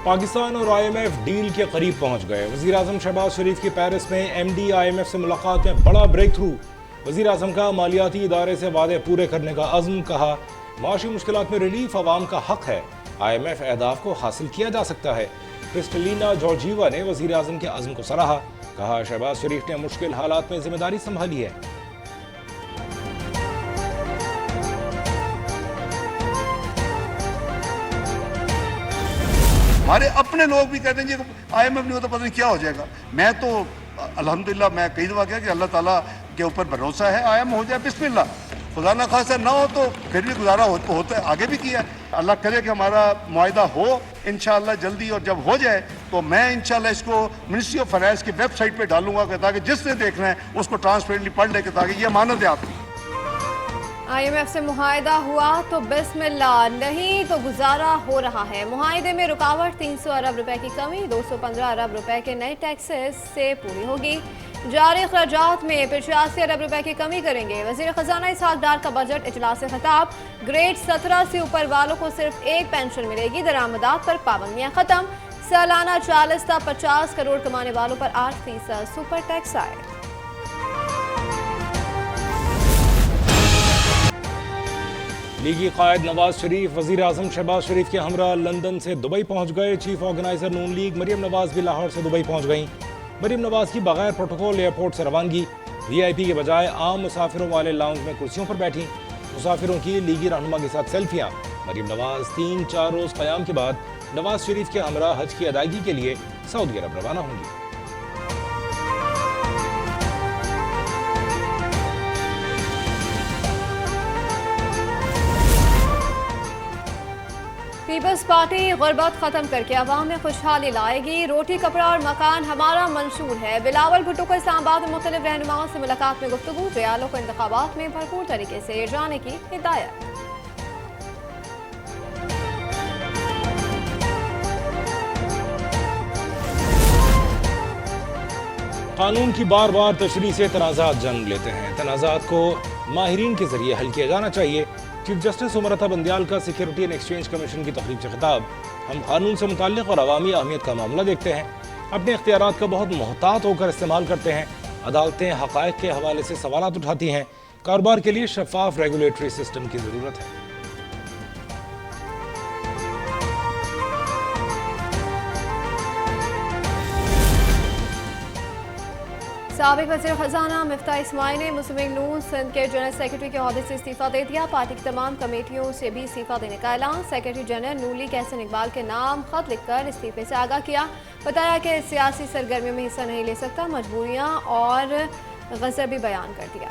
पाकिस्तान और IMF deal के करीब पहुंच गए। वज़ीर आज़म शहबाज शरीफ की पेरिस में MD IMF से मुलाकात में बड़ा ब्रेक थ्रू। वज़ीर आज़म का मालियाती इदारे से वादे पूरे करने का अज़्म। कहा माशी मुश्किलात में रिलीफ अवाम का हक है, IMF अहदाफ को हासिल किया जा सकता है। क्रिस्टलिना जॉर्जीवा ने वज़ीर आज़म के अज़्म को सराहा। कहा शहबाज शरीफ ने मुश्किल हालात में जिम्मेदारी संभाली है। हमारे अपने लोग भी कहते हैं कि IMF नहीं होता पता नहीं क्या हो जाएगा। मैं तो अल्हम्दुलिल्लाह मैं कई दफ़ा कहा कि अल्लाह ताला के ऊपर भरोसा है, IMF हो जाए बिस्मिल्लाह, खुदा ना खासा ना हो तो फिर भी गुजारा होता है, आगे भी किया। अल्लाह करे कि हमारा मुआहिदा हो इंशाअल्लाह जल्दी, और जब हो जाए तो मैं इंशाअल्लाह इसको मिनिस्ट्री ऑफ फाइनेंस की वेबसाइट पे डालूंगा ताकि जिसने देखना है उसको ट्रांसपेरेंटली पढ़ ले, ताकि ये अमानत है आपकी। IMF से मुआहिदा हुआ तो बिस्मिल्लाह, नहीं तो गुजारा हो रहा है। मुआहिदे में रुकावट 300 अरब रुपए की कमी 215 अरब रुपए के नए टैक्सेस से पूरी होगी। जारी अखराजात में 85 अरब रुपए की कमी करेंगे। वज़ीर ख़जाना इसहाक डार का बजट इजलास खिताब। ग्रेड 17 से ऊपर वालों को सिर्फ एक पेंशन मिलेगी। दरामदात पर पाबंदियाँ खत्म। सालाना 40 से 50 करोड़ कमाने वालों पर 8% सुपर टैक्स आए। लीगी कायद नवाज शरीफ वज़ीर आज़म शहबाज शरीफ के हमरा लंदन से दुबई पहुंच गए। चीफ ऑर्गेनाइजर नून लीग मरियम नवाज भी लाहौर से दुबई पहुंच गईं। मरियम नवाज की बगैर प्रोटोकॉल एयरपोर्ट से रवानगी। VIP के बजाय आम मुसाफिरों वाले लाउंज में कुर्सियों पर बैठी। मुसाफिरों की लीगी रहनुमा के साथ सेल्फियां। मरियम नवाज 3-4 रोज क़याम के बाद नवाज शरीफ के हमरा हज की अदायगी के लिए सऊदी अरब रवाना होंगी। पीपल्स पार्टी गुर्बत खत्म करके अवाम में खुशहाली लाएगी। रोटी कपड़ा और मकान हमारा मंशूर है। बिलावल भुट्टो को इस्लामाबाद में मुख्तलिफ रहनुमाओं से मुलाकात में गुफ्तगू। रियालों को इंतखाबात में भरपूर तरीके से जाने की हिदायत। कानून की बार बार तशरीह से तनाज़ात जन्म लेते हैं। तनाज़ात को माहिरीन के जरिए हल किया जाना चाहिए। चीफ जस्टिस उमर अता बंदियाल का सिक्योरिटी एंड एक्सचेंज कमीशन की तकरीब से खिताब। हम कानून से मुताल्लिक़ और अवामी अहमियत का मामला देखते हैं, अपने इख्तियारात का बहुत मोहतात होकर इस्तेमाल करते हैं। अदालतें हक़ाइक़ के हवाले से सवालात उठाती हैं। कारोबार के लिए शफाफ रेगुलेटरी सिस्टम की ज़रूरत है। साबिक़ वज़ीर ख़जाना मिफ्ता इस्माइल ने मुस्लिम नून सिंध के जनरल सेक्रेटरी के अहदे से इस्तीफ़ा दे दिया। पार्टी की तमाम कमेटियों से भी इस्तीफ़ा देने का ऐलान। सेक्रेटरी जनरल नून लीग एहसन इकबाल के नाम खत लिखकर इस्तीफ़े से आगाह किया। बताया कि सियासी सरगर्मियों में हिस्सा नहीं ले सकता, मजबूरियाँ और गज़ब भी बयान कर दिया।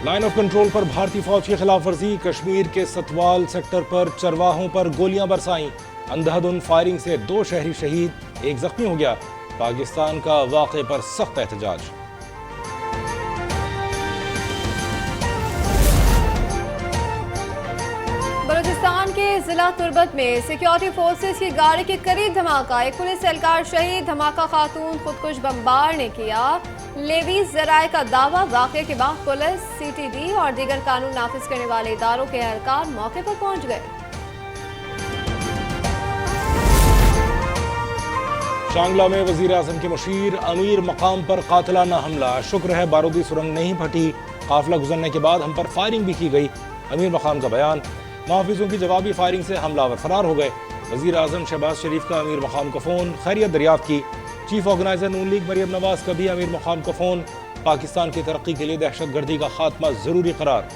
लाइन ऑफ कंट्रोल पर भारतीय फौज की खिलाफ वर्जी। कश्मीर के सतवाल सेक्टर पर चरवाहों पर गोलियां बरसाईं। अंधाधुंध फायरिंग से 2 शहरी शहीद, 1 जख्मी हो गया। पाकिस्तान का वाक़े पर सख्त एहतजाज। बलूचिस्तान के जिला तुर्बत में सिक्योरिटी फोर्सेस की गाड़ी के करीब धमाका। एक पुलिस एहलकार शहीद। धमाका खातून खुदकुश बमबार ने किया। लेवीज जराए का दावा। वाक़े के बाद पुलिस, CTD और दीगर कानून नाफिज करने वाले इदारों के एहलकार मौके पर पहुंच गए। शांगला में वज़ीर आज़म के मुशीर अमीर मकाम पर कातिलाना हमला। शुक्र है बारूदी सुरंग नहीं फटी। काफिला गुजरने के बाद हम पर फायरिंग भी की गई। अमीर मकाम का बयान। मुहाफिजों की जवाबी फायरिंग से हमलावर फरार हो गए। वज़ीर आज़म शहबाज शरीफ का अमीर मकाम का फ़ोन, खैरियत दरियाफ्त की। चीफ ऑर्गेनाइजर नून लीग मरियम नवाज का भी अमीर मकाम का फ़ोन। पाकिस्तान की तरक्की के लिए दहशतगर्दी का खात्मा ज़रूरी करार।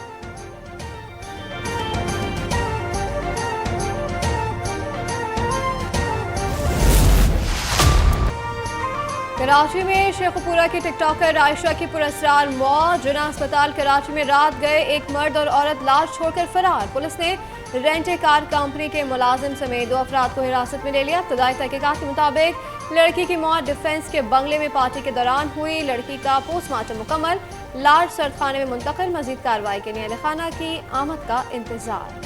कराची में शेखुपुरा की टिकटॉकर आयशा की पुरस्कार मौत। जिना अस्पताल कराची में रात गए एक मर्द और औरत लाश छोड़कर फरार। पुलिस ने रेंट ए कार कंपनी के मुलाजिम समेत 2 अफराद को हिरासत में ले लिया। इब्तदाई तहकीकात के मुताबिक लड़की की मौत डिफेंस के बंगले में पार्टी के दौरान हुई। लड़की का पोस्टमार्टम मुकम्मल, लाश सर्द खाने में मुंतकिल। मजीद कार्रवाई के लिए अहले खाना की आमद का इंतजार।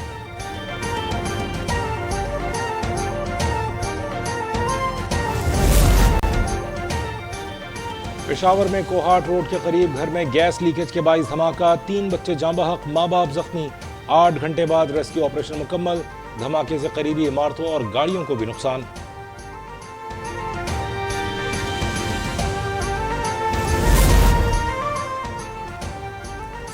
पेशावर में कोहाट रोड के करीब घर में गैस लीकेज के बाइस धमाका, 3 बच्चे जाँ बहक, माँ बाप जख्मी। 8 घंटे बाद रेस्क्यू ऑपरेशन मुकम्मल। धमाके से करीबी इमारतों और गाड़ियों को भी नुकसान।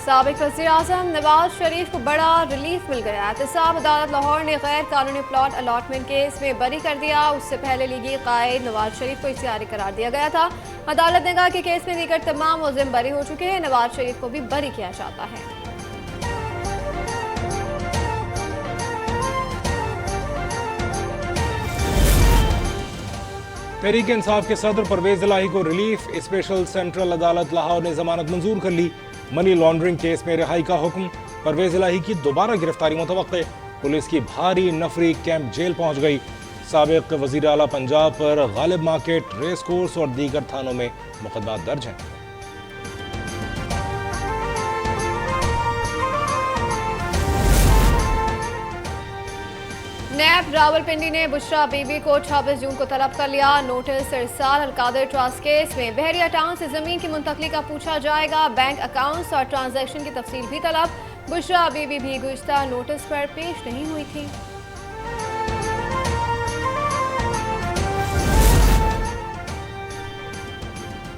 साबिक वज़ीर-ए-आज़म नवाज शरीफ को बड़ा रिलीफ मिल गया। एहतसाब अदालत लाहौर ने गैर कानूनी प्लॉट अलॉटमेंट केस में बरी कर दिया। उससे पहले लीगी कायद नवाज शरीफ को इख्तियारी करार दिया गया था। अदालत ने कहा कि केस में दीगर तमाम मुलज़िम बरी हो चुके हैं। नवाज शरीफ को भी बरी किया जाता है। तहरीक इंसाफ के सदर परवेज इलाही को रिलीफ। स्पेशल सेंट्रल अदालत लाहौर ने जमानत मंजूर कर ली। मनी लॉन्ड्रिंग केस में रिहाई का हुक्म। परवेज इलाही की दोबारा गिरफ्तारी मुतवक्के। पुलिस की भारी नफरी कैंप जेल पहुंच गई। साबिक वजीर आला पंजाब पर गालिब मार्केट, रेस कोर्स और दीगर थानों में मुकदमा दर्ज हैं। नैब रावलपिंडी ने बुशरा बीबी को 26 जून को तलब कर लिया। नोटिस इरसाल अलकादर ट्रस्ट केस में बहरिया टाउन से जमीन की मुंतकली का पूछा जाएगा। बैंक अकाउंट्स और ट्रांजैक्शन की तफसील भी तलब। बुशरा बीबी भी गुज़िश्ता नोटिस पर पेश नहीं हुई थी।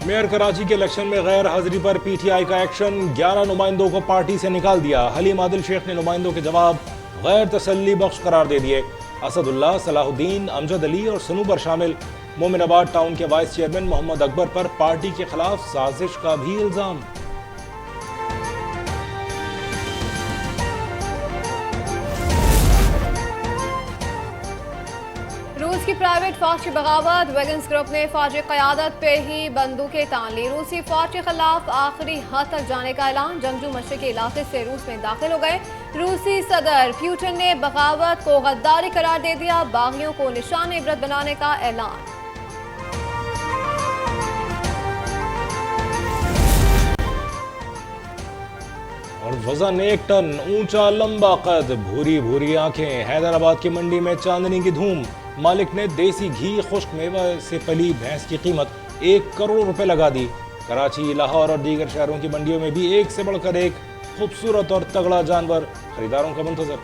मेयर कराची के इलेक्शन में गैर हाजिरी पर पीटीआई का एक्शन। 11 नुमाइंदों को पार्टी से निकाल दिया। हलीम आदिल शेख ने नुमाइंदों के जवाब गैर तसल्ली बख्श करार दे दिए। असदुल्ला, सलाहुद्दीन, अमजद अली और सनूबर शामिल। मोमिनाबाद टाउन के वाइस चेयरमैन मोहम्मद अकबर पर पार्टी के खिलाफ साजिश का भी इल्जाम। रूस की प्राइवेट फौज की बगावत। वेगन्स ग्रुप ने फौजी क़यादत पे ही बंदूकें तान ली। रूसी फौज के खिलाफ आखिरी हद तक जाने का ऐलान। जंगजू मशरक़ी इलाके से रूस में दाखिल हो गए। रूसी सदर पुतिन ने बगावत को गद्दारी करार दे दिया। बागियों को निशान इबरत बनाने का ऐलान। और वजन 1 टन, ऊंचा लंबा कद, भूरी भूरी आंखें। हैदराबाद की मंडी में चांदनी की धूम। मालिक ने देसी घी, खुश्क मेवा से पली भैंस की कीमत 1 करोड़ रुपए लगा दी। कराची, लाहौर और दीगर शहरों की मंडियों में भी एक से बढ़कर एक खूबसूरत और तगड़ा जानवर खरीदारों का मुंतजर।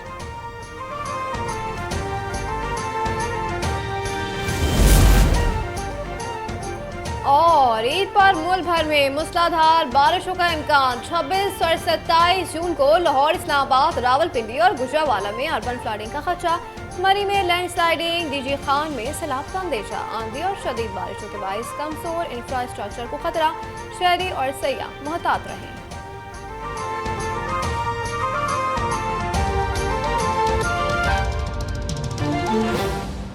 और ईद पर मुल्क भर में मूसलाधार बारिशों का इम्कान। 26 और 27 जून को लाहौर, इस्लामाबाद, रावलपिंडी और गुजरावाला में अर्बन फ्लडिंग का खदशा। मरी में लैंडस्लाइडिंग, डीजी खान में सैलाब का अंदेशा। आंधी और शदीद बारिशों के बायस कमजोर इंफ्रास्ट्रक्चर को खतरा। शहरी और सयाह मुहतात रहें।